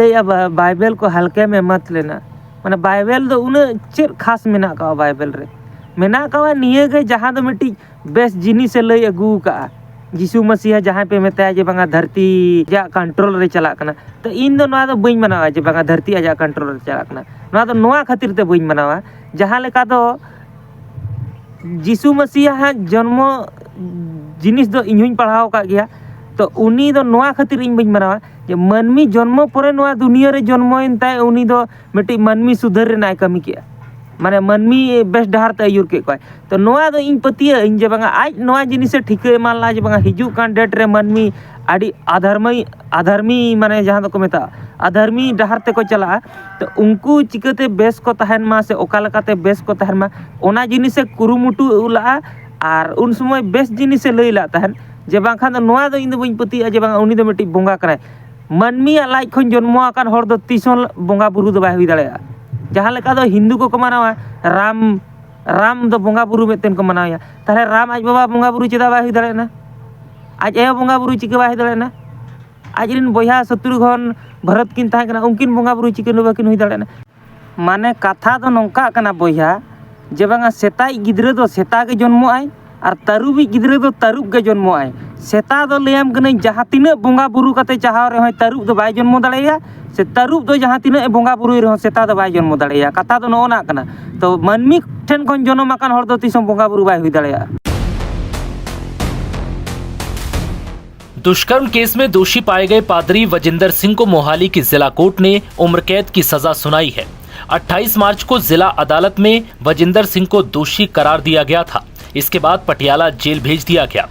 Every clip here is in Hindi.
बाइबल को हल्के में मत लेना माने बाइबल दो उन चेक खास मेना का बाइबल रे मेना का निये गे जहाँ दो मिट्टी बेस जिनिस से लई अगू का यीशु मसीह जहाँ पे मेता जे बांगा धरती जा कंट्रोल रे चला कना तो इन दो नवा दो बई मनावा जे बांगा धरती आजा कंट्रोल रे चला कना नवा दो नवा खातिर ते बई मनावा जहाँ लेका दो यीशु मसीह जन्म जिनिस दो इन्हुं पढ़ाव का गया तो उनी दो नवा खातिर इन बई मनावा जे मनमी जन्म परे नवा दुनिया रे जन्म ताय उनी दो मिट्टी मनमी सुधर रे नाय कमी किया माने मनमी बेस डहार ते आयुर के तो नवा दो इन पतिया इन जे बांगा आज नवा जिनिस से ठीक मानला जे बांगा हिजू कान डेट रे मनमी आडी आधर्मी माने जहाँ दो को मेता अधर्मी डहार ते को चला तो उनको चिकते बेस को तहन मा से ओका लकाते बेस को तहन मा ओना जिनिस से कुरुमुटु उला और उन समय बेस जिनिस से लई ला तहन जे बांखान दो नवा दो इन दो बई पतिया जे बांगा उनी दो मिट्टी बोंगा कनाय मनमी लाइक खन जन्म आकान हर दो तीसों बोंगा बुरु दो बाय हुई दाड़ेया जहाँ लेका दो हिंदू को मनावा राम दो बोंगा बुरु मेतेन को मनाया ताले राम आज बाबा बोंगा बुरु चेदा बाय हुई दाड़ेना आज ए बोंगा बुरु चिके बाय हुई दाड़ेना आज रिन बया शत्रुघ्न भरत किन ताहे कना उनकिन बोंगा बुरु चिके लो बाकिन हुई दाड़ेना माने कथा दो नोंका कना बया जे बांगा सेताई गिद्रे दो सेता के जन्म आय और तारुबी गिद्रे दो तारुब के जन्म आय सेता दो लेम कने जहाँ तिना बोंगा बुरु कते चाहाव रे होय तारुब दो बाय जन्म दाड़ेया से तारुब दो जहाँ तिना बोंगा बुरु रे सेता दो बाय जन्म दाड़ेया कथा दो नोना कना तो मनमी ठेन खन जन्म आकान हर दो तीसों बोंगा बुरु बाय हुई दाड़ेया। दुष्कर्म केस में दोषी पाए गए पादरी वजिंदर सिंह को मोहाली की जिला कोर्ट ने उम्र कैद की सजा सुनाई है। 28 मार्च को जिला अदालत में वजिंदर सिंह को दोषी करार दिया गया था। इसके बाद पटियाला जेल भेज दिया गया।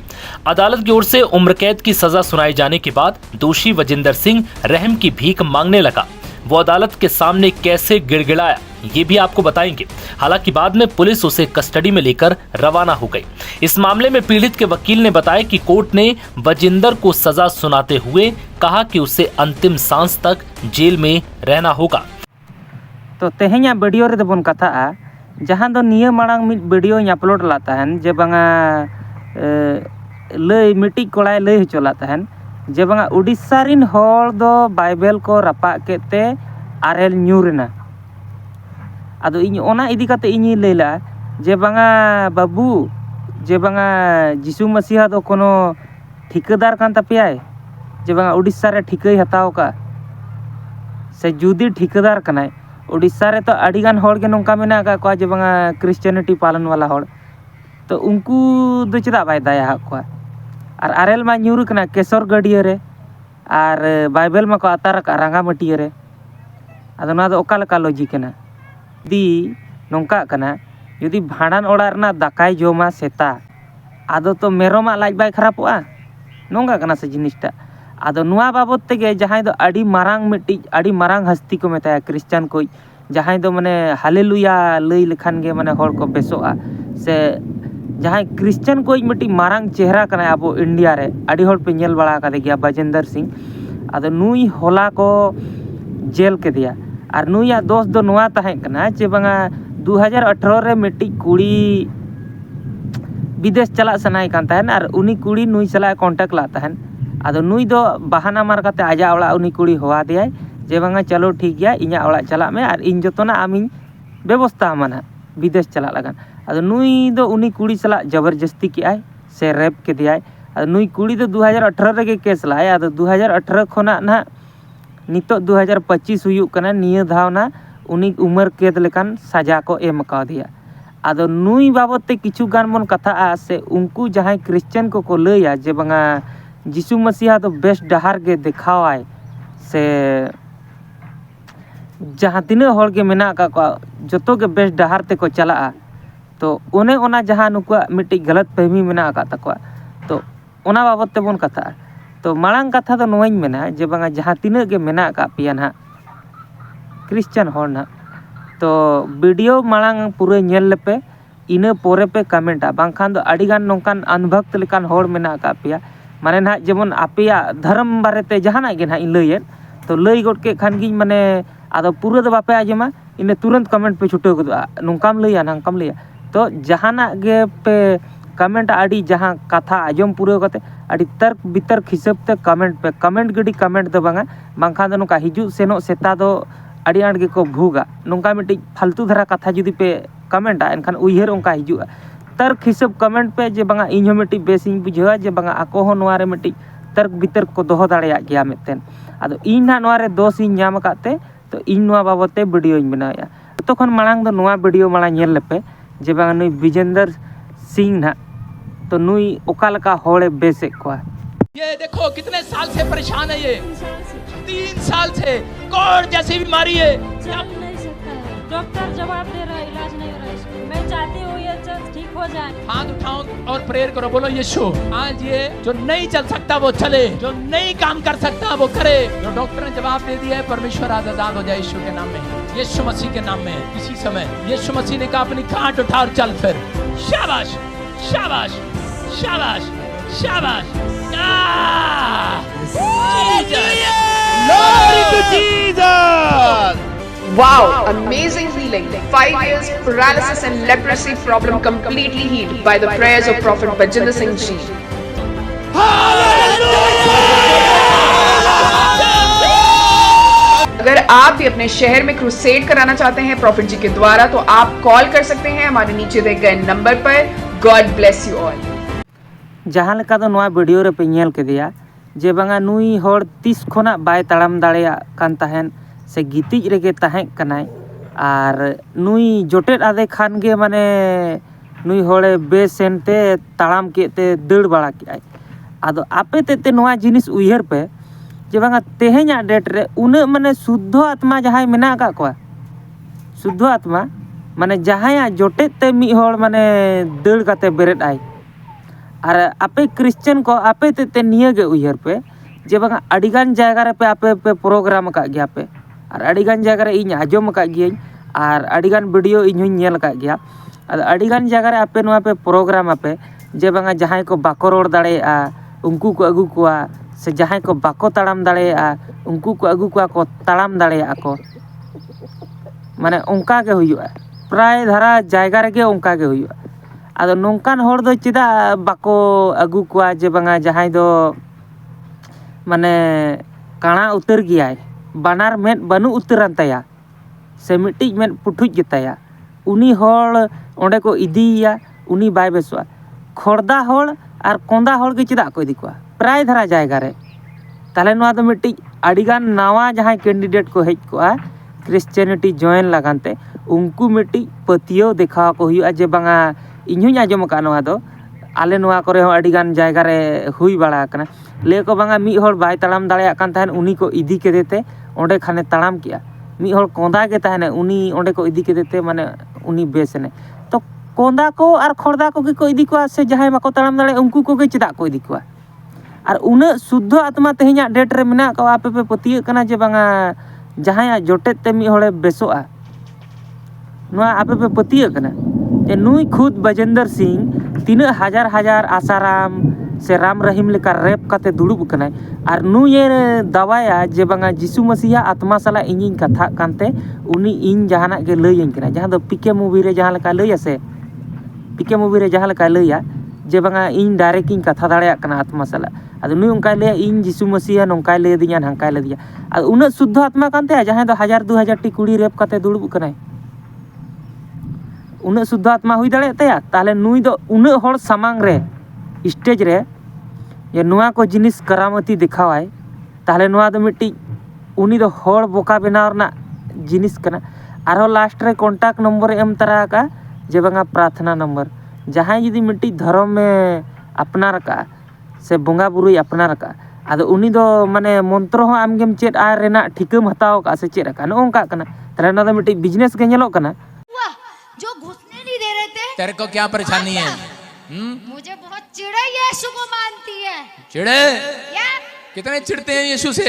अदालत की ओर से उम्र कैद की सजा सुनाए जाने के बाद दोषी वजिंदर सिंह रहम की भीख मांगने लगा। वो अदालत के सामने कैसे गिड़गिड़ाया ये भी आपको बताएंगे। हालांकि बाद में पुलिस उसे कस्टडी में लेकर रवाना हो गई। इस मामले में पीड़ित के वकील ने बताया कि कोर्ट ने वजिंदर को सजा सुनाते हुए कहा कि उसे अंतिम सांस तक जेल में रहना होगा। तो तेहेኛ वीडियो रे दबन कथा जहां दो निया मांग मिट वीडियो अपलोड लाता है जे बांगा लई मिटी कोड़ाय लई हचोला तहन जे बांगा उड़ीसा रिन हर दो बाइबल को रपा केते आरेल न्यूरना आदो इन ओना इदी काते इनी लैला जे बांगा बाबू जे बांगा यीशु मसीहा दो कोनो ठिकादार कान तपियाय जे बांगा उड़ीसा रे ठिकै हताव का से जुदी ठिकादार कनाय उड़ीसा रे तो अड़ीगान हर के नोंका मेना का को जे बांगा क्रिश्चियनिटी पालन वाला हर तो उनको दो चेदा बाय दाया हाकवा और आरेल मा न्यूर कना केसर गडिया रे और बाइबल मा को अतार का रंगा मटिया रे आदो ना दो ओका लका लॉजिक कना दी नोंका कना यदि भाड़ान ओड़ा रना दाकाय जोमा सेता आदो तो मेरोमा लाज बाय खराबवा नोंगा कना से जिनिसटा आदो नुआ बाबत तेगे जहां दो अड़ी मारांग मिट्टी अड़ी मारांग हस्ती को मेताया क्रिश्चियन को जहां दो माने हालेलुया लई लेखान गे माने हर को बेसोआ से जहां क्रिश्चियन को मिट्टी मारांग चेहरा कना अब इंडिया रे अड़ी हर पे नेल बड़ा का गया वजिंदर सिंह आदो नुई होला को जेल के दिया और नुया दोस्त दो नुआ ताहे कना जे बांगा 2018 रे मिट्टी कुड़ी विदेश चला सनाई कान ताहन और उनी कुड़ी नुई सला कांटेक्ट ला ताहन आदो नुई दो बहाना मार काते आजा ओड़ा उनी कुड़ी होवा दियाय जे बांगा चलो ठीक गया इኛ ओड़ा चला में और इन जतोना आमिन व्यवस्था माना विदेश चला लगन आदो नुई दो उनी कुड़ी सला जबरदस्ती के आय से रेप के दियाय आदो नुई कुड़ी दो 2018 रे के केस लाय आदो 2018 खोना ना नितो 2025 हुयुक कना निया धावना उनी उम्र कैद लेकान सजा को एम का दिया आदो नुई बाबत ते किछु गान मन कथा से उनको जहां क्रिश्चियन को लैया जे बांगा यीशु मसीहा तो बेस्ट डहार के दिखावाय से जहाँ तीना हर के मेना का जतो के बेस्ट डहार ते को चला तो ओने ओना जहाँ नुकुआ मिट्टी गलत फहमी मेना का तकवा तो ओना बाबत ते बोन कथा तो मांग कथा तो नोइन मेना जे बांगा जहाँ तीना के मेना का पिया ना क्रिश्चियन हर ना तो वीडियो मांग पूरे नेल लेपे इना पोरे पे कमेंटा बांखान दो अड़ीगान नोंकान अनभक्त लेकान हर मेना का पिया माने ना जेमन आपेया धर्म बारेते जहाना गे ना इन लैयेन तो लई गोट के खान गी माने आदो पूरा दो बापे आजमा इन तुरंत कमेंट पे छुटे गदुआ नोंकाम लैया नांकाम लैया तो जहाना गे पे कमेंट आड़ी जहाँ कथा आजम पूरा कते आड़ी तर्क बितर्क हिसाब ते कमेंट पे कमेंट गड़ी कमेंट दो बांगा बांखान दो नुका हिजू सेनो सेता दो आड़ी आड़ गेको भूगा नुका मिट्टी फालतू धरा कथा जुदी पे कमेंट एनखान उयहर उनका हिजुआ तर्क हिसाब कमेंट पे जे बांगा इन मिट्टी बेसिंग बुझा जे बांगा आको हो नोआरे मिट्टी तर्क बितर्क को दोहो दाड़ेया गया मिट्टेन आदो इन ना नोआरे दोष इन ᱧᱟᱢ काते तो इन नोआ बाबते वीडियो इन बनाया तो खन मांग दो नोआ वीडियो माला ñᱮल लेपे जे बांगा नुई विजेंदर सिंह ना तो नुई ओका लका होड़े बेसे कोआ ये देखो कितने साल से परेशान है ये 3 साल से कोढ़ जैसी बीमारी है चल नहीं सकता है डॉक्टर जवाब दे रहा है इलाज नहीं हो रहा है इसको मैं चाहती हूँ ये जल्द ठीक हो जाए हाथ उठाओ और प्रेयर करो बोलो यीशु आज ये जो नहीं चल सकता वो चले जो नहीं काम कर सकता वो करे जो डॉक्टर ने जवाब दे दिया है परमेश्वर आज आजाद हो जाए यीशु के नाम में यीशु मसीह के नाम में इसी समय यीशु मसीह ने कहा अपनी खाट उठा और चल फिर शाबाश शाबाश शाबाश शाबाश Glory to Jesus! Wow, amazing healing. 5 years paralysis and leprosy problem completely healed by the prayers of Prophet Bajinder Singh Ji. अगर आप भी अपने शहर में क्रूसेड कराना चाहते हैं प्रॉफिट जी के द्वारा तो आप कॉल कर सकते हैं हमारे नीचे दिए गए नंबर पर. God bless you all. जहाँ लेका दो नोआ वीडियो रे पे ñेल केदिया जे बांगा नुई होड़ 30 खोना बाय ताड़ाम दाड़ेया कान ताहेन से गितिज रेगे ताहें कनाय आर नुई जोटेट आदे खान गे माने नुई होड़े बेसेनते ताड़ाम केते दड़ बाड़ा के आदो आपे ते नोआ जिनिस उयहर पे जे बांगा तेहेኛ डेट रे उन माने शुद्ध आत्मा जहाय मेना का कोआ शुद्ध आत्मा माने जहाया जोटेट ते मी होड़ माने दड़ काते बेरेट आय और आपे क्रिश्चियन को आपे ते निये गे उयहर पे जे बांगा अडिगान जायगा रे पे आपे पे प्रोग्राम का गया पे और अडिगान जायगा रे इन आजम का गियኝ और अडिगान वीडियो इन हुñ ñेल का गया और अडिगान जायगा रे आपे नोआ पे प्रोग्राम आपे जे बांगा जहाय को बाको रोड दाड़ेया उनको को अगु कोआ से जहाय को बाको ताड़ाम दाड़ेया उनको को अगु कोआ को ताड़ाम दाड़ेया को माने उनका के हुयुआ प्राय धारा जायगा रे गे उनका के हुयुआ आदो नोंकान होड़ दो चिदा बाको अगु कोआ जे बांगा जहाय दो माने काणा उतर गया बानार में बनु उतरन तया से मिट्टी में पुठुज गेताया उनी होड़ ओंडे को इदिया उनी बाय बेसवा खोड़दा होड़ और कोंदा होड़ के चिदा को इदी कोआ प्राय धारा जायगा रे ताले नोआ दो मिट्टी अडिगान नावा जहां कैंडिडेट को हेज कोआ क्रिश्चियनिटी जॉइन लगानते उनको मिट्टी पतियो देखा को हुआ जे बांगा इन्हुñ आजम का नोआ दो आले नोआ करे हो अडिगान जायगा रे हुई बाड़ा कना ले को बांगा मी होड़ बाय ताड़ाम दाड़ेया कान ताहेन उनी को इदी के देते ओंडे खाने ताड़ाम किया मी होड़ कोंदा के ताहेन उनी ओंडे को इदी के देते माने उनी बेसने तो कोंदा को और खोड़दा को इदी को से जहां बाको ताड़ाम दाड़े उनको को चिदा को इदी को और उन शुद्ध आत्मा तेहेኛ डेट रे मेना को आपे पे पतिये कना जे बांगा जहां जोटे ते मी होड़े बेसोआ नोआ आपे पे पतिये कना जे नुई खुद बजेंद्र सिंह 3 हजार आसाराम से राम रहीम लेका रेप काते दुड़ुब कनाय और नुई दवाया जे बांगा जिसु मसीहा आत्मा साला इᱧिñ कथा कानते उनी इन जहाना के लयኝ कना जहां दो पीके मूवी रे जहां लेका लया से पीके मूवी रे जहां लेका लया जे बांगा इन डायरेक्ट इन कथा दाड़ेया कना आत्मा साला आदो नुई उनका लया इन जिसु मसीहा नोंका लय दिया हंका लय दिया आ उना शुद्ध आत्मा कानते जहां दो 1000-2000 टी कुड़ी रेप काते दुड़ुब कनाय उन शुद्ध आत्मा हुई दाड़े तया ताले नुई दो उन होड़ सामांग रे स्टेज रे ये नुआ को जिनिस करामती दिखावाय ताले नुआ दो मिट्टी उनी दो होड़ बोका बनाव ना जिनिस कना आरो लास्ट रे कॉन्टैक्ट नंबर एम तरा का जे बांगा प्रार्थना नंबर जहां यदि मिट्टी धर्म में अपनार का से बोंगा बुरुई अपनार का आदो उनी दो माने मंत्र हो आमगेम चेत आ रेना ठिकम हताव का से चेत का नोंका कना ताले ना दो मिट्टी बिजनेस के ñेलो कना जो घुसने नहीं दे रहे थे तेरे को क्या परेशानी है मुझे बहुत चिढ़े यीशु को मानती है चिढ़े या कितने चिढ़ते हैं यीशु से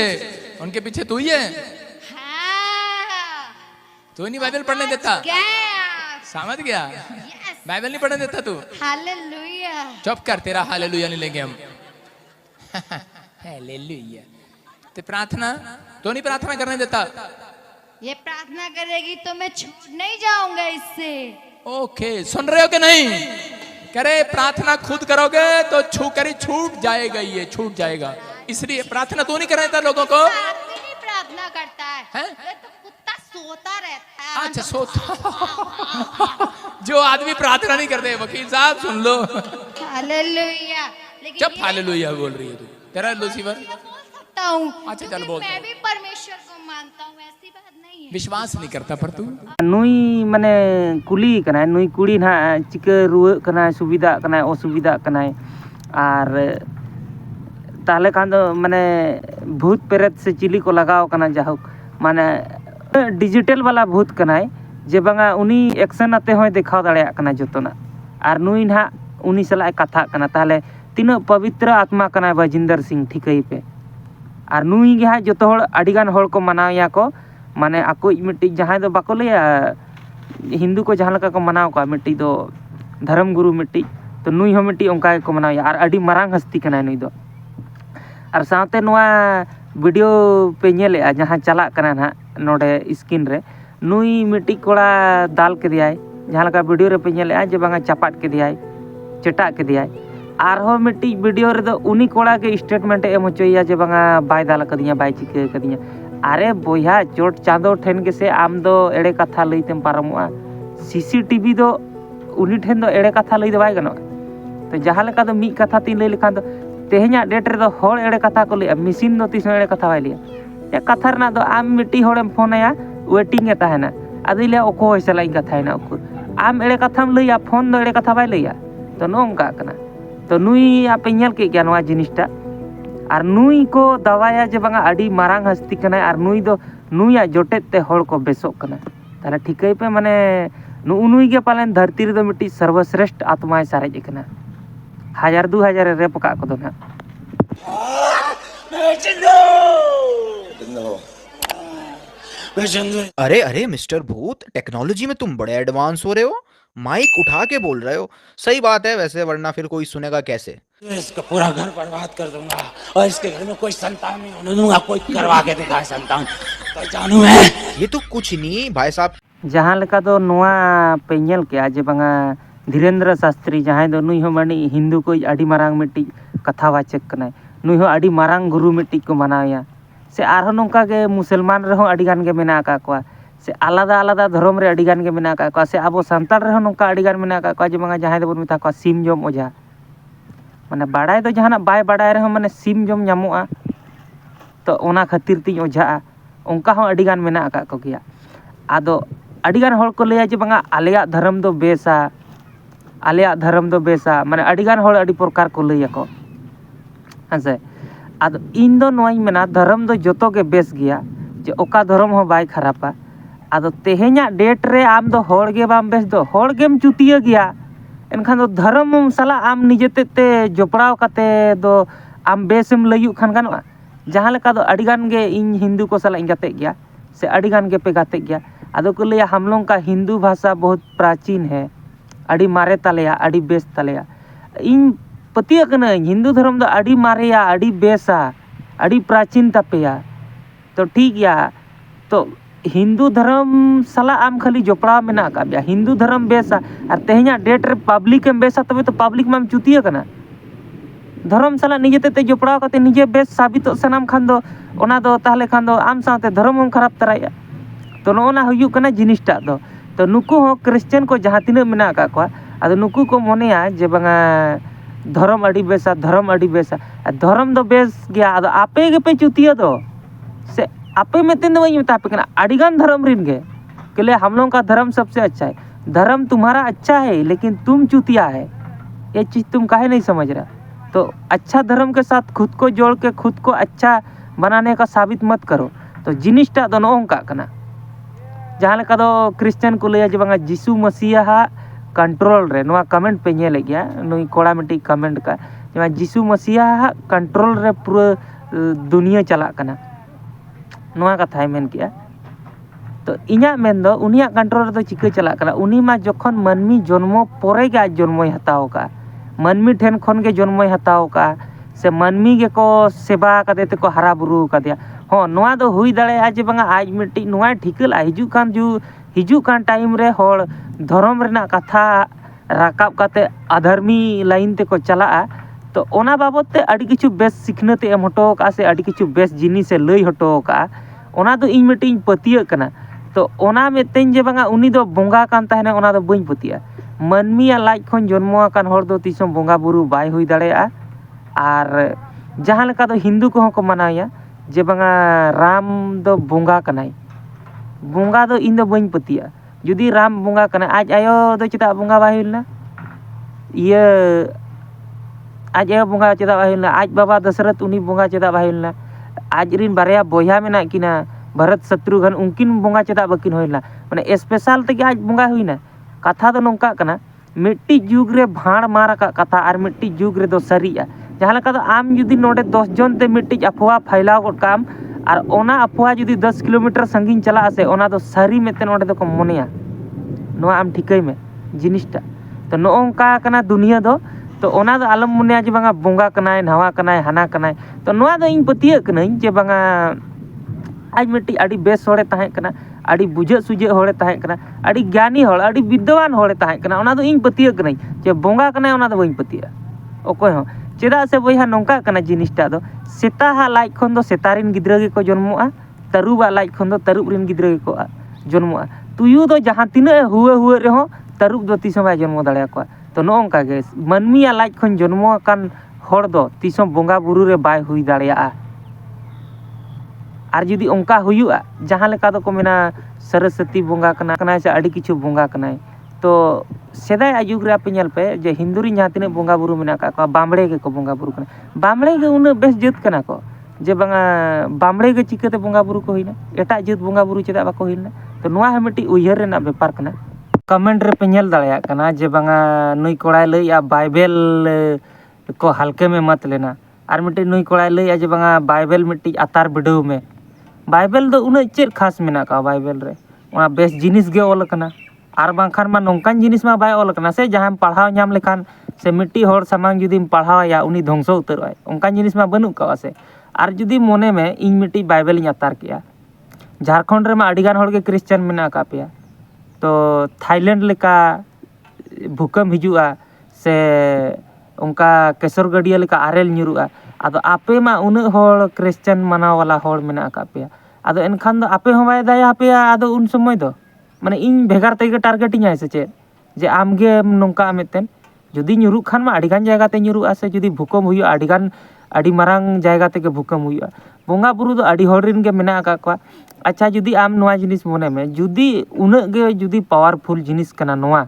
उनके पीछे तू ही है हाँ तू नहीं बाइबल पढ़ने देता गया समझ गया बाइबल नहीं पढ़ने देता तू हालेलुया चुप कर तेरा हालेलुया नहीं लेंगे हम हालेलुया ते प्रार्थना तो नहीं प्रार्थना करने देता ये प्रार्थना करेगी तो मैं छूट नहीं जाऊंगा इससे ओके सुन रहे हो कि नहीं करे प्रार्थना खुद करोगे तो छूट जाएगा, ये छूट जाएगा। इसलिए प्रार्थना तो नहीं कर रहा था लोगों को। आदमी नहीं प्रार्थना करता है, हैं? ये तो कुत्ता सोता रहता है। अच्छा सोता जो आदमी प्रार्थना नहीं करते, वकील साहब सुन लो। हालेलुया। लेकिन जब हालेलुया बोल रही है तू, तेरा लूसीफर मैं बोल सकता हूँ, अच्छा, चल क्योंकि बोल। मैं भी परमेश्वर को मानता हूँ, ऐसी बात नहीं है। विश्वास नहीं करता पर तू नुई माने कुली कनाय नुई कुड़ी ना चिका रुआ कनाय सुविधा कनाय असुविधा कनाय आर ताले खान दो माने भूत प्रेत से चिली को लगाओ कना जाहुक माने डिजिटल वाला भूत कनाय जे बांगा उनी एक्शन आते होय देखाव दाड़ेया कना जतोना आर नुई ना उनी सलाय कथा कना ताले तीन पवित्र आत्मा कनाय बजिंदर सिंह ठिकई पे आर नुई गे हा जतो होड़ अडिगान होड़ को मनावया को माने आको मिट्टी जहाँ दो बाको लिया हिंदू को जहाँ लगा को मनाव का मिट्टी दो धर्म गुरु मिट्टी तो नुई हो मिट्टी उनका को मनावया आर अडी मरांग हस्ती कना नुई दो आर साथे नुआ वीडियो पे नेले जहाँ चला कना ना नोडे स्क्रीन रे नुई मिट्टी कोड़ा दाल के दियाय जहाँ लगा वीडियो रे पे नेले जे बांगा चपाट के दियाय चटा के दियाय आर हो मिट्टी वीडियो रे दो उनी कोड़ा के स्टेटमेंट एम होचोया जे बांगा बाय दाल कदिया बाय चिके कदिया अरे बोया चोट चाँदो ठेन के से आम दो एड़े कथा लईतेम पारमोआ सीसीटीवी दो उनी ठेन दो एड़े कथा लई दो बाय गनो तो जहाँ लेका दो मी कथा तीन लई लेखान दो तेहना डेट रे दो होड़ एड़े कथा को लई मशीन दो तीस एड़े कथा बाय लिया या कथा रना दो आम मिट्टी होड़ेम फोन आया वेटिंग ए ताहेना आदि लिया ओको होइसला इन कथा हैना उकुर आम एड़े कथाम लईया फोन दो एड़े कथा बाय लईया तो नोंका कना तो नुई आपे नेल के गया नोआ जिनिसटा आर नुई को दवाया जे बांगा अडी मारांग हस्ती कना आर नुई दो नुया जोटेत ते होड़ को बेसोक कना ताले ठिकई पे माने नुई गे पालेन धरती रे दो मिट्टी सर्वश्रेष्ठ आत्माय सारेज कना 1000-2000 रे पका को दो ना अरे अरे मिस्टर भूत, टेक्नोलॉजी में तुम बड़े एडवांस हो रहे हो, माइक उठा के बोल रहे हो। सही बात है वैसे, वरना फिर कोई सुनेगा कैसे। इसका पूरा घर बर्बाद कर दूंगा और इसके घर में कोई संतान नहीं होने दूंगा। कोई करवा के दिखाए संतान तो जानू मैं। ये तो कुछ नहीं भाई साहब। जहाँ लेका दो नोआ पे नेल के आज बांगा धीरेन्द्र शास्त्री जहाँ दो नुई हो मानी हिंदू को अडी मारांग मिट्टी कथा वाचक कना नुई हो अडी मारांग गुरु मिट्टी को मनावया से आरहो नोंका के मुसलमान रहो अडी गान के मेना का कोआ से आलादा आलादा धर्म रे अडी गान के मेना का कोआ से आबो संताल रहो नोंका अडी गान मेना का कोआ जे बांगा जहाँ दो मिता को सिम जम ओझा माने बाड़ाय दो जहाना बाय बाड़ाय रहो माने सिम जम ᱧᱟᱢᱚᱜᱼᱟ तो ओना खातिर तीन ओझा उनका हो अडी गान मेना का को गया आदो अडी गान होड़ को लैया जे बांगा आलेया धर्म दो बेसा आलेया धर्म दो बेसा माने अडी गान होड़ अडी प्रकार को लैया को हसे आदो इन दो नोई मेना धर्म दो जतो के बेस गया जे ओका धर्म हो बाय खरापा आदो तेहेኛ डेट रे आम दो होड़ गे बाम बेस दो होड़ गेम चुतिया गया एनखान दो धर्म साला आम निजेते ते जोपड़ाव काते दो आम बेसम लयु खान गानोआ जहाँ लेका दो अडी गान गे इन हिंदू को साला इन गाते गया से अडी गान गे पे गाते गया आदो को लिया हम लोग का हिंदू भाषा बहुत प्राचीन है अडी मारे तालेया अडी बेस तालेया इन पतिया कना हिंदू धर्म दो अडी मारेया अडी बेसा अडी प्राचीन तापेया तो ठीक या तो हिंदू धर्म साला आम खाली जोपड़ा मेना का बिया हिंदू धर्म बेसा और तेहना डेट रे पब्लिक एम बेसा तबे तो पब्लिक में चुतिया कना धर्म साला निजेते ते जोपड़ा काते निजे बेस साबित सनाम खान दो ओना दो ताहले खान दो आम साथे धर्म हम खराब तराया तो नोना हुयु कना जिनिसटा दो तो नुकु हो क्रिश्चियन को जहाँ तीन मेना का कोआ आदो नुकु को मोनेया जे बांगा धर्म अडी बेसा धर्म दो बेस गया आदो आपे गे पे चुतिया दो से आपे में तीन वही मता पे कना अडिगान धर्म रिन गे के लिए हम लोगों का धर्म सबसे अच्छा है धर्म तुम्हारा अच्छा है लेकिन तुम चुतिया है ये चीज़ तुम काहे नहीं समझ रहा तो अच्छा धर्म के साथ खुद को जोड़ के खुद को अच्छा बनाने का साबित मत करो तो जिनिसटा दो नोंका कना जहाँ लेका दो क्रिश्चियन को लैया जे बांगा जीसु मसीहा कंट्रोल रे नोआ कमेंट पे नेले गया नुई कोड़ा मिट्टी कमेंट का जे जीसु मसीहा कंट्रोल रे पूरा दुनिया चला कना नोआ कथा मेन किया तो इना मेन दो उनिया कंट्रोल रे दो चिका चला कना उनी मा जखन मानमी जन्म परे गे आज जन्मय हताओ का मानमी ठेन खन के जन्मय हताओ का से मानमी गे को सेवा कदे ते को हरा बुरु कदिया हो नोआ दो हुई दाड़े आज बांगा आज मिट्टी नोआ ठिकला हिजु कान टाइम रे होड़ धर्म रेना कथा राकाब काते अधर्मी लाइन ते को चला तो ओना बाबत ते अड़ी किछु बेस सिखनत एम हटो का से अड़ी किछु बेस जिनिस लई हटो का ओना दो इन मिटिंग पतिया कना तो ओना मेतें जे बांगा उनी दो बोंगा कान ताहेना ओना दो बइन पतिया मानमिया लाज खन जन्म आकान हर दो तिसम बोंगा बुरु बाय हुई दाड़ेया आर जहां लेका दो हिंदू को को मनाया जे बांगा राम दो बोंगा कनाई बोंगा दो इन दो बइन पतिया जुदी राम बोंगा कना आज आयो दो चेदा बोंगा बाय हुइलना ये आज आयो बोंगा चेदा बाय हुइलना आज बाबा दशरथ उनी बोंगा चेदा बाय हुइलना आज रिन बारया बोया मेना किना भरत शत्रुघ्न उनकिन बोंगा चेदा बकिन होइलना माने स्पेशल ते आज बोंगा हुइना कथा दो नोंका कना मिट्टी जुग रे भाड़ मार का कथा और मिट्टी जुग रे दो सरिया जहां लेका दो आम जुदी नोडे 10 जन ते मिट्टी अफवा फैलाव गड काम और ओना अफवा जुदी 10 किलोमीटर संगीन चला आसे ओना दो सरी मेते नोडे दो को मोनेया नोआ आम ठिकई में जिनिसटा तो नोंका कना दुनिया दो तो ओना दो आलम मोनेया जे बांगा बोंगा कनाय नवा कनाय हाना कनाय तो नोआ दो इन पतिया कनाई जे बांगा आज मिट्टी अड़ी बेस होड़े ताहे कना अड़ी बुझे सुझे होड़े ताहे कना अड़ी ज्ञानी होड़ अड़ी विद्वान होड़े ताहे कना ओना दो इन पतिया कनाई जे बोंगा कनाय ओना दो बइन पतिया ओकोय हो चेदा से बइहा नोंका कना जिनिसटा दो सेता हा लाइक खन दो सेतारिन गिद्रा गे को जन्मोआ तरुबा लाइक खन दो तरुब रिन गिद्रा गे को जन्मोआ तुयु दो जहां तिना हुए हुए रे हो तरुब दो तिसम बाय जन्म दाड़े को तो नोंका गे मानमिया लाइक खन जन्मो कान होड़ दो तिसम बोंगा बुरु रे बाय हुई दाड़ेया और जुदी उनका हुआ जहां लेका दो को मेना सरस्वती बोंगा कना से अड़ी किछु बोंगा कनाय तो सेदाय आयुग रे आपे पे जे हिंदू री जहां तिने बोंगा बुरु मेना का बामड़े के को बोंगा बुरु कना बामड़े के उन बेस जत कना को जे बांगा बामड़े के चिकते बोंगा बुरु को होइना एटा जत बोंगा बुरु चेदा बाको होइना तो नोआ हमिटी उयहर रेना बेपार कना कमेंट रे पे नेल दाड़या कना जे बांगा नुई कोड़ाय लइया बाइबल को हल्के में मत लेना और मिट्टी नुई कोड़ाय लइया जे बांगा बाइबल मिट्टी आतार बिडव में बाइबल दो उन चेद खास मेना का बाइबल रे ओना बेस जिनिस गे ऑल कना और बांखान मा नोंकान जिनिस मा बाय ऑल कना से जहां पढ़ाव नाम लेखान से मिट्टी होड़ सामांग जुदीम पढ़ावा या उनी ध्वंसो उतरवाय ओंकान जिनिस मा बनु का से और जुदी मोने में इन मिट्टी बाइबल इन अतार किया झारखंड रे मा अडिगान होड़ के क्रिश्चियन मेना का पिया तो थाईलैंड लेका भूकंप हिजुआ से उनका केसर गडिया लेका आरेल न्युरुआ आदो आपे मा उन होड़ क्रिश्चियन माना वाला होड़ मेना का पिया आदो एनखान दो आपे हो बाय दाया पिया आदो उन समय दो माने इन भेगार तेगे टारगेटिंग आय से चे जे आमगे नोंका मेतेन जुदी न्युरु खान मा अडिगान जायगा ते न्युरु आसे जुदी भूकंप हुयो अडिगान अडी मारांग जायगा तेगे भूकंप हुयो बोंगा बुरु दो अडी होड़ रिन गे मेना का को अच्छा जुदी आम नोआ जिनिस मोने में जुदी उन गे जुदी पावरफुल जिनिस कना नोआ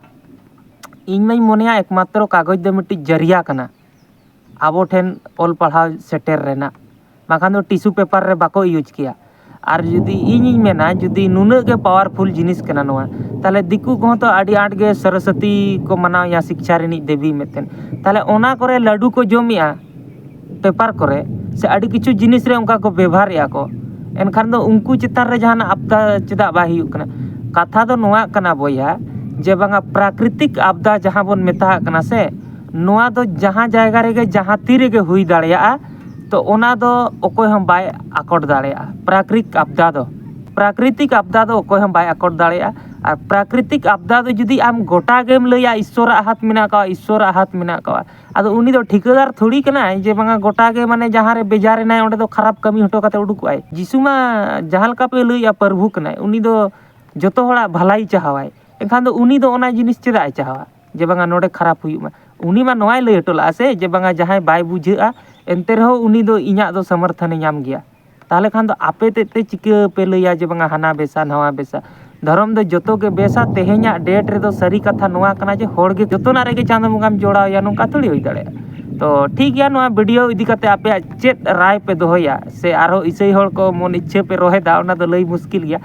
इन मई मोनेया एकमात्र कागज दो मिट्टी जरिया कना आबो ठेन ऑल पढ़ाव सेटर रेना बाखान दो टिश्यू पेपर रे बाको यूज किया और जुदी इन मेना जुदी नुना के पावरफुल जिनिस कना नोआ ताले दिकु को तो अडी आट गे सरस्वती को मनाव या शिक्षा रिनी देवी मेतेन ताले ओना करे लड्डू को जमिया पेपर करे से अडी किछु जिनिस रे उनका को व्यवहार या को एनखान दो उनको चितार रे जहां आपदा चेदा बा हियु कना कथा दो नोआ कना बोया जे बांगा प्राकृतिक आपदा जहां बोन मेता कना से नोआ दो जहां जायगा रे जहां तीरे गे हुई दाड़िया तो ओना दो ओकोय हम बाय आकड़ दाड़िया प्राकृतिक आपदा दो ओकोय हम बाय आकड़ दाड़िया और प्राकृतिक आपदा दो जुदी आम गोटा गेम लइया ईश्वर हाथ मेना का आदो उनी दो ठिकादार थोड़ी कना जे बांगा गोटा गे माने जहां रे बेजारे नाय ओंडे दो खराब कमी हटो काते उडुक आय जिसु मा जहां लका पे लइया प्रभु कना उनी दो जतो होड़ा भलाई चाहवाय एखान दो उनी दो ओना जिनिस चेदा चाहवा जे बांगा नोडे खराब हुयुमा उनी मा नोआय लई हटोला से जे बांगा जहां बाय बुझेआ एनते रहो उनी दो इᱧᱟ दो समर्थन नाम गया ताहले खान दो आपे ते चिका पे लइया जे बांगा हाना बेसा नवा बेसा धर्म दो जतो के बेसा तेहेñा डेट रे दो सरी कथा नोआ कना जे होड़ गे जतो ना रे गे चांद मुगाम जोड़ा या नोका थोड़ी होई दाड़े तो ठीक गया नोआ वीडियो इदी कते आपे चेत राय पे दोहया से आरो इसई होड़ को मन इच्छा पे रोहे दा ओना दो लई मुश्किल गया